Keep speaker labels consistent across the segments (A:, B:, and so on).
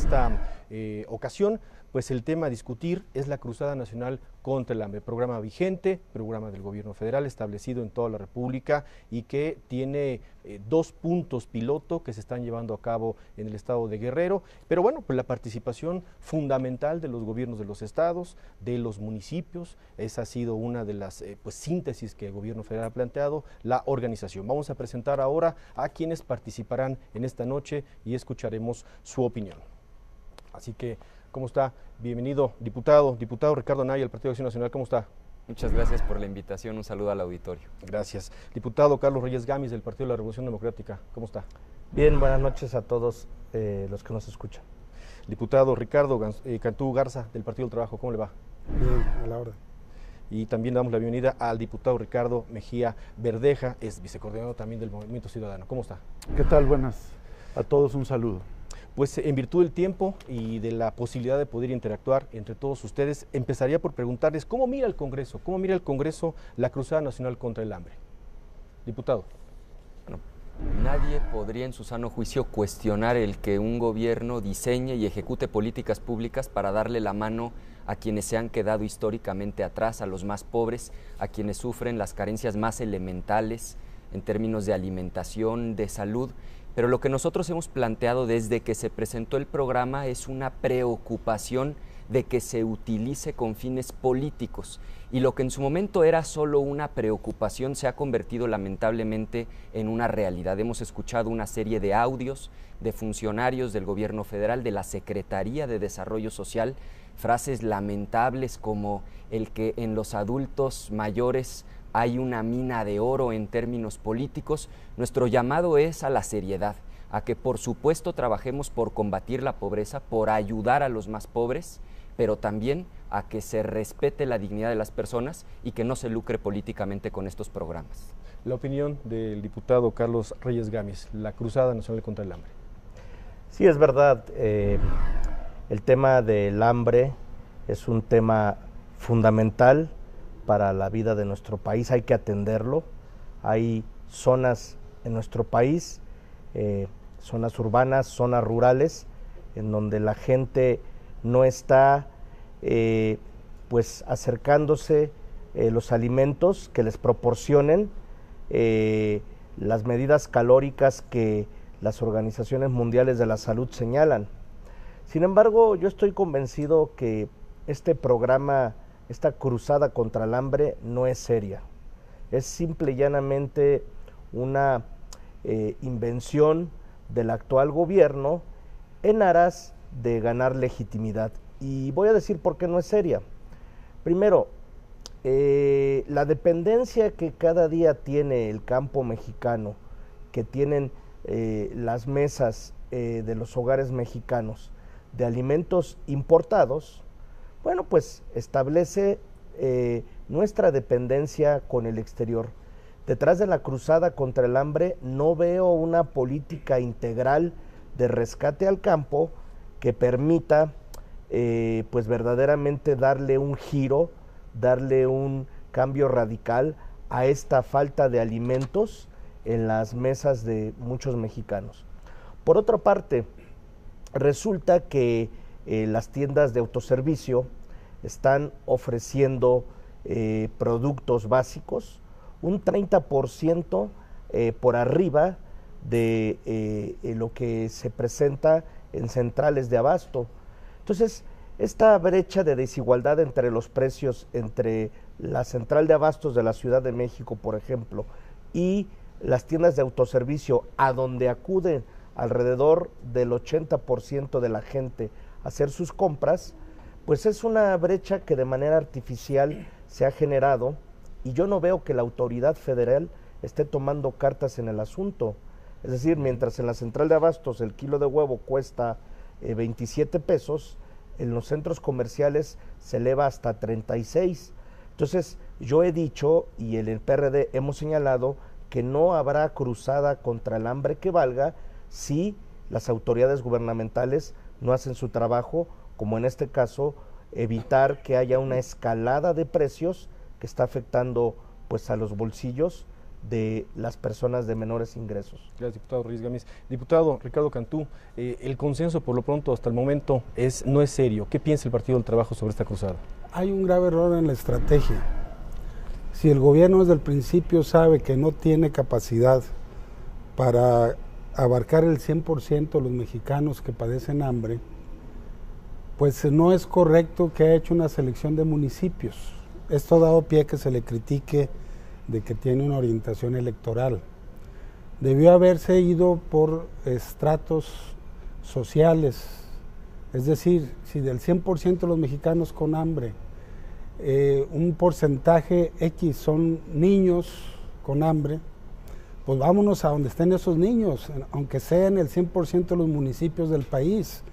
A: esta ocasión, pues el tema a discutir es la Cruzada Nacional contra el Hambre, programa vigente, programa del gobierno federal establecido en toda la República y que tiene dos puntos piloto que se están llevando a cabo en el estado de Guerrero, pero bueno, pues la participación fundamental de los gobiernos de los estados, de los municipios, esa ha sido una de las pues síntesis que el gobierno federal ha planteado, la organización. Vamos a presentar ahora a quienes participarán en esta noche y escucharemos su opinión. Así que, ¿cómo está? Bienvenido, diputado Ricardo Anaya, del Partido Acción Nacional, ¿cómo está?
B: Muchas gracias por la invitación, un saludo al auditorio.
A: Gracias. Diputado Carlos Reyes Gámez, del Partido de la Revolución Democrática, ¿cómo está?
C: Bien, buenas noches a todos los que nos escuchan.
A: Diputado Ricardo Cantú Garza, del Partido del Trabajo, ¿cómo le va?
D: Bien, a la hora.
A: Y también damos la bienvenida al diputado Ricardo Mejía Verdeja, es vicecoordinador también del Movimiento Ciudadano, ¿cómo está?
D: ¿Qué tal? Buenas. A todos un saludo.
A: Pues en virtud del tiempo y de la posibilidad de poder interactuar entre todos ustedes, empezaría por preguntarles cómo mira el Congreso la Cruzada Nacional contra el Hambre. Diputado.
B: Bueno, nadie podría en su sano juicio cuestionar el que un gobierno diseñe y ejecute políticas públicas para darle la mano a quienes se han quedado históricamente atrás, a los más pobres, a quienes sufren las carencias más elementales en términos de alimentación, de salud. Pero lo que nosotros hemos planteado desde que se presentó el programa es una preocupación de que se utilice con fines políticos. Y lo que en su momento era solo una preocupación se ha convertido lamentablemente en una realidad. Hemos escuchado una serie de audios de funcionarios del gobierno federal, de la Secretaría de Desarrollo Social, frases lamentables como el que en los adultos mayores hay una mina de oro en términos políticos. Nuestro llamado es a la seriedad, a que por supuesto trabajemos por combatir la pobreza, por ayudar a los más pobres, pero también a que se respete la dignidad de las personas y que no se lucre políticamente con estos programas.
A: La opinión del diputado Carlos Reyes Gámez, la Cruzada Nacional contra el Hambre.
C: Sí, es verdad, el tema del hambre es un tema fundamental para la vida de nuestro país, hay que atenderlo. Hay zonas en nuestro país, zonas urbanas, zonas rurales, en donde la gente no está pues acercándose los alimentos que les proporcionen las medidas calóricas que las organizaciones mundiales de la salud señalan. Sin embargo, yo estoy convencido que este programa, esta cruzada contra el hambre no es seria, es simple y llanamente una invención del actual gobierno en aras de ganar legitimidad. Y voy a decir por qué no es seria. Primero, la dependencia que cada día tiene el campo mexicano, que tienen las mesas de los hogares mexicanos de alimentos importados, bueno, pues establece nuestra dependencia con el exterior. Detrás de la cruzada contra el hambre no veo una política integral de rescate al campo que permita pues verdaderamente darle un giro, darle un cambio radical a esta falta de alimentos en las mesas de muchos mexicanos. Por otra parte, resulta que las tiendas de autoservicio están ofreciendo productos básicos un 30% por arriba de lo que se presenta en centrales de abasto. Entonces, esta brecha de desigualdad entre los precios entre la central de abastos de la Ciudad de México, por ejemplo, y las tiendas de autoservicio, a donde acuden alrededor del 80% de la gente a hacer sus compras, pues es una brecha que de manera artificial se ha generado, y yo no veo que la autoridad federal esté tomando cartas en el asunto. Es decir, mientras en la central de abastos el kilo de huevo cuesta 27 pesos, en los centros comerciales se eleva hasta 36. Entonces, yo he dicho, y en el PRD hemos señalado, que no habrá cruzada contra el hambre que valga si las autoridades gubernamentales no hacen su trabajo, como en este caso, evitar que haya una escalada de precios que está afectando pues a los bolsillos de las personas de menores ingresos.
A: Gracias, diputado Ruiz Gámez. Diputado Ricardo Cantú, el consenso por lo pronto hasta el momento no es serio. ¿Qué piensa el Partido del Trabajo sobre esta cruzada?
D: Hay un grave error en la estrategia. Si el gobierno desde el principio sabe que no tiene capacidad para abarcar el 100% de los mexicanos que padecen hambre, pues no es correcto que haya hecho una selección de municipios. Esto ha dado pie a que se le critique de que tiene una orientación electoral. Debió haberse ido por estratos sociales, es decir, si del 100% de los mexicanos con hambre, un porcentaje X son niños con hambre, pues vámonos a donde estén esos niños, aunque sean el 100% de los municipios del país,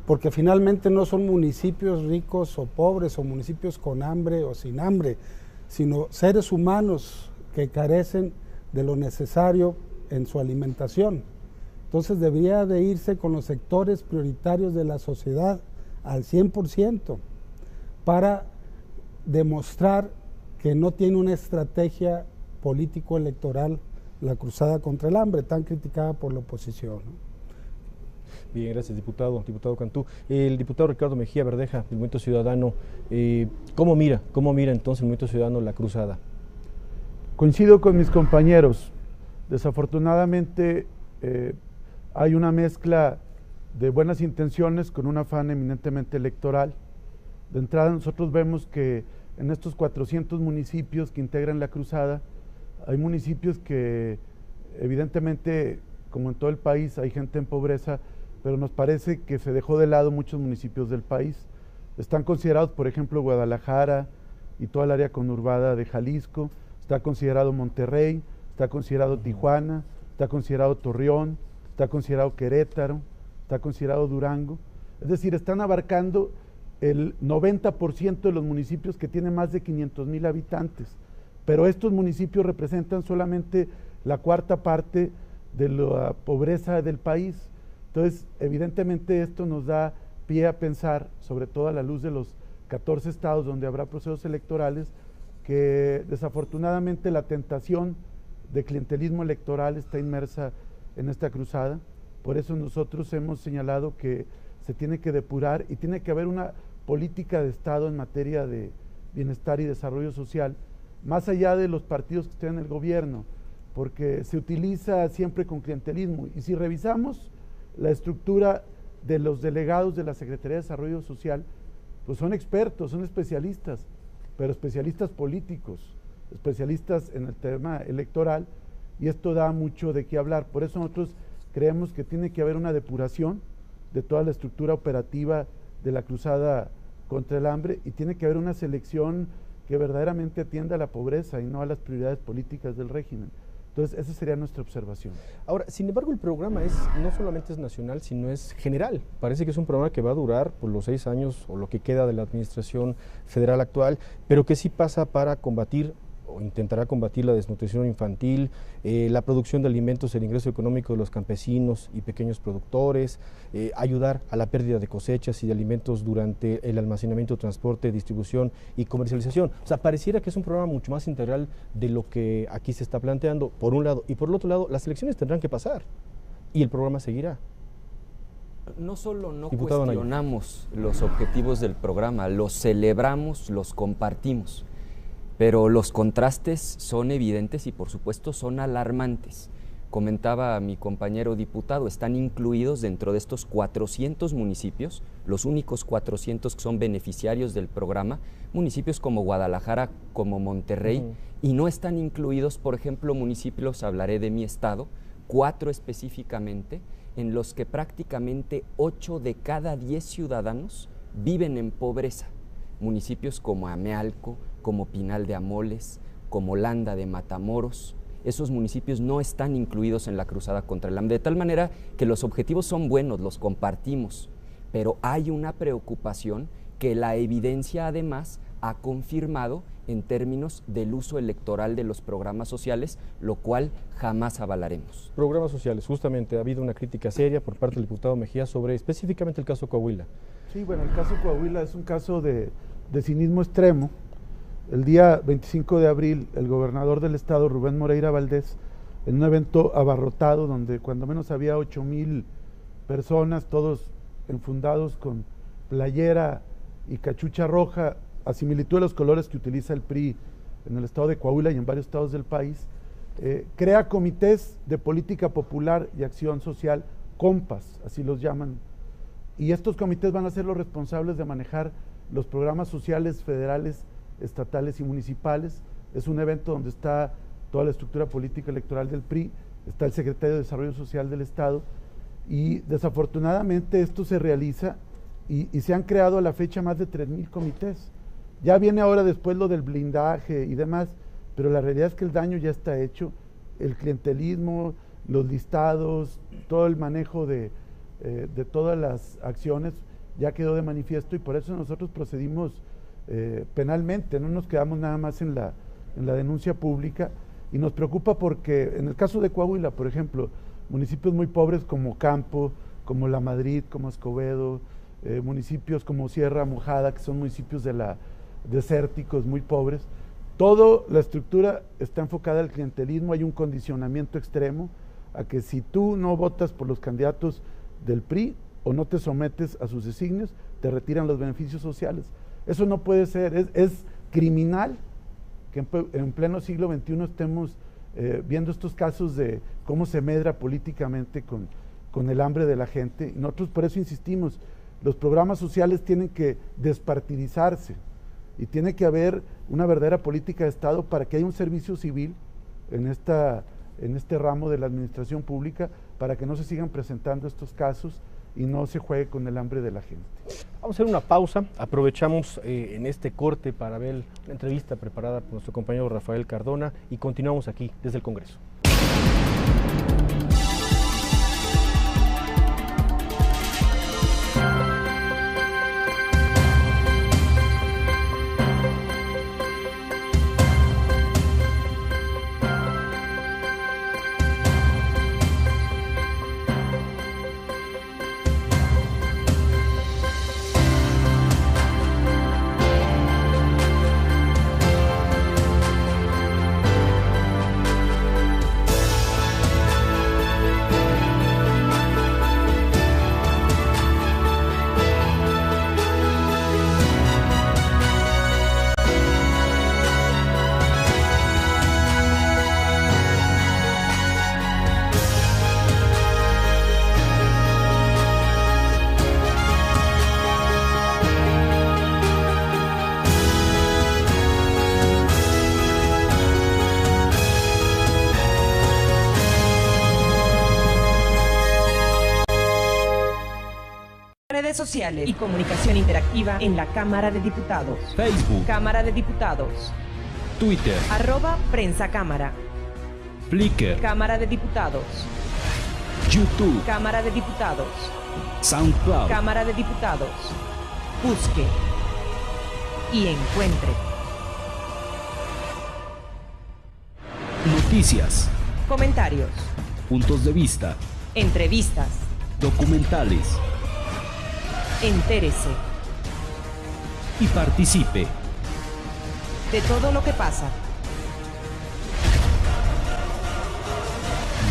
D: porque finalmente no son municipios ricos o pobres, o municipios con hambre o sin hambre, sino seres humanos que carecen de lo necesario en su alimentación. Entonces debería de irse con los sectores prioritarios de la sociedad al 100% para demostrar que no tiene una estrategia político-electoral la cruzada contra el hambre, tan criticada por la oposición, ¿no?
A: Bien, gracias, diputado Cantú. El diputado Ricardo Mejía Verdeja, del Movimiento Ciudadano, ¿cómo mira entonces el Movimiento Ciudadano la cruzada?
D: Coincido con mis compañeros. Desafortunadamente hay una mezcla de buenas intenciones con un afán eminentemente electoral. De entrada nosotros vemos que en estos 400 municipios que integran la cruzada, hay municipios que evidentemente, como en todo el país, hay gente en pobreza, pero nos parece que se dejó de lado muchos municipios del país. Están considerados, por ejemplo, Guadalajara y toda el área conurbada de Jalisco, está considerado Monterrey, está considerado Tijuana, está considerado Torreón, está considerado Querétaro, está considerado Durango. Es decir, están abarcando el 90% de los municipios que tienen más de 500,000 habitantes, pero estos municipios representan solamente la cuarta parte de la pobreza del país. Entonces, evidentemente esto nos da pie a pensar, sobre todo a la luz de los 14 estados donde habrá procesos electorales, que desafortunadamente la tentación de clientelismo electoral está inmersa en esta cruzada. Por eso nosotros hemos señalado que se tiene que depurar y tiene que haber una política de Estado en materia de bienestar y desarrollo social, más allá de los partidos que estén en el gobierno, porque se utiliza siempre con clientelismo. Y si revisamos la estructura de los delegados de la Secretaría de Desarrollo Social, pues son expertos, son especialistas, pero especialistas políticos, especialistas en el tema electoral, y esto da mucho de qué hablar. Por eso nosotros creemos que tiene que haber una depuración de toda la estructura operativa de la cruzada contra el hambre, y tiene que haber una selección que verdaderamente atienda a la pobreza y no a las prioridades políticas del régimen. Entonces, esa sería nuestra observación.
A: Ahora, sin embargo, el programa no solamente es nacional, sino es general. Parece que es un programa que va a durar por los 6 años o lo que queda de la administración federal actual, pero que sí pasa para combatir o intentará combatir la desnutrición infantil, la producción de alimentos, el ingreso económico de los campesinos y pequeños productores, ayudar a la pérdida de cosechas y de alimentos durante el almacenamiento, transporte, distribución y comercialización. O sea, pareciera que es un programa mucho más integral de lo que aquí se está planteando, por un lado, y por el otro lado, las elecciones tendrán que pasar y el programa seguirá.
B: No solo no
A: Diputado
B: cuestionamos los objetivos del programa, los celebramos, los compartimos. Pero los contrastes son evidentes y por supuesto son alarmantes. Comentaba mi compañero diputado, están incluidos dentro de estos 400 municipios, los únicos 400 que son beneficiarios del programa, municipios como Guadalajara, como Monterrey, y no están incluidos, por ejemplo, municipios, hablaré de mi estado, 4 específicamente, en los que prácticamente 8 de cada 10 ciudadanos viven en pobreza. Municipios como Amealco, como Pinal de Amoles, como Landa de Matamoros, esos municipios no están incluidos en la cruzada contra el hambre, de tal manera que los objetivos son buenos, los compartimos, pero hay una preocupación que la evidencia además ha confirmado en términos del uso electoral de los programas sociales, lo cual jamás avalaremos.
A: Programas sociales, justamente ha habido una crítica seria por parte del diputado Mejía sobre específicamente el caso Coahuila.
D: Sí, bueno, el caso Coahuila es un caso de cinismo extremo, El día 25 de abril, el gobernador del estado, Rubén Moreira Valdés, en un evento abarrotado donde cuando menos había 8,000 personas, todos enfundados con playera y cachucha roja, a similitud de los colores que utiliza el PRI en el estado de Coahuila y en varios estados del país, crea comités de política popular y acción social, COMPAS, así los llaman, y estos comités van a ser los responsables de manejar los programas sociales federales, estatales y municipales. Es un evento donde está toda la estructura política electoral del PRI, está el secretario de Desarrollo Social del estado, y desafortunadamente esto se realiza y se han creado a la fecha más de 3,000 comités. Ya viene ahora después lo del blindaje y demás, pero la realidad es que el daño ya está hecho. El clientelismo, los listados, todo el manejo de todas las acciones ya quedó de manifiesto, y por eso nosotros procedimos penalmente, no nos quedamos nada más en la denuncia pública, y nos preocupa porque en el caso de Coahuila, por ejemplo, municipios muy pobres como Campo, como La Madrid, como Escobedo, municipios como Sierra Mojada, que son municipios desérticos, muy pobres, toda la estructura está enfocada al clientelismo. Hay un condicionamiento extremo a que si tú no votas por los candidatos del PRI o no te sometes a sus designios, te retiran los beneficios sociales. Eso no puede ser, es criminal que en pleno siglo XXI estemos viendo estos casos de cómo se medra políticamente con el hambre de la gente. Y nosotros por eso insistimos, los programas sociales tienen que despartidizarse y tiene que haber una verdadera política de Estado para que haya un servicio civil en este ramo de la administración pública, para que no se sigan presentando estos casos y no se juegue con el hambre de la gente.
A: Vamos a hacer una pausa, aprovechamos en este corte para ver una entrevista preparada por nuestro compañero Rafael Cardona y continuamos aquí desde el Congreso.
E: Redes sociales y comunicación interactiva en la Cámara de Diputados.
F: Facebook,
E: Cámara de Diputados.
F: Twitter,
E: @PrensaCámara.
F: Flickr,
E: Cámara de Diputados.
F: YouTube,
E: Cámara de Diputados.
F: SoundCloud,
E: Cámara de Diputados. Busque y encuentre.
F: noticias,
E: Comentarios.
F: puntos de vista,
E: Entrevistas.
F: documentales,
E: Entérese
F: y participe.
E: de todo lo que pasa.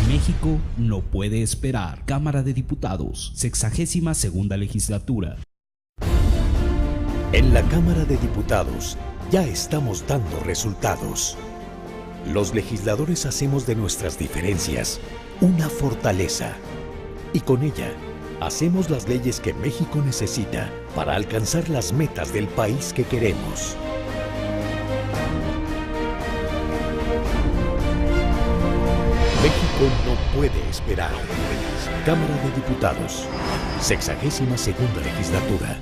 F: México no puede esperar. Cámara de Diputados, 62ª legislatura.
G: En la Cámara de Diputados ya estamos dando resultados. Los legisladores hacemos de nuestras diferencias una fortaleza y con ella hacemos las leyes que México necesita para alcanzar las metas del país que queremos. México no puede esperar. Cámara de Diputados, 62ª legislatura.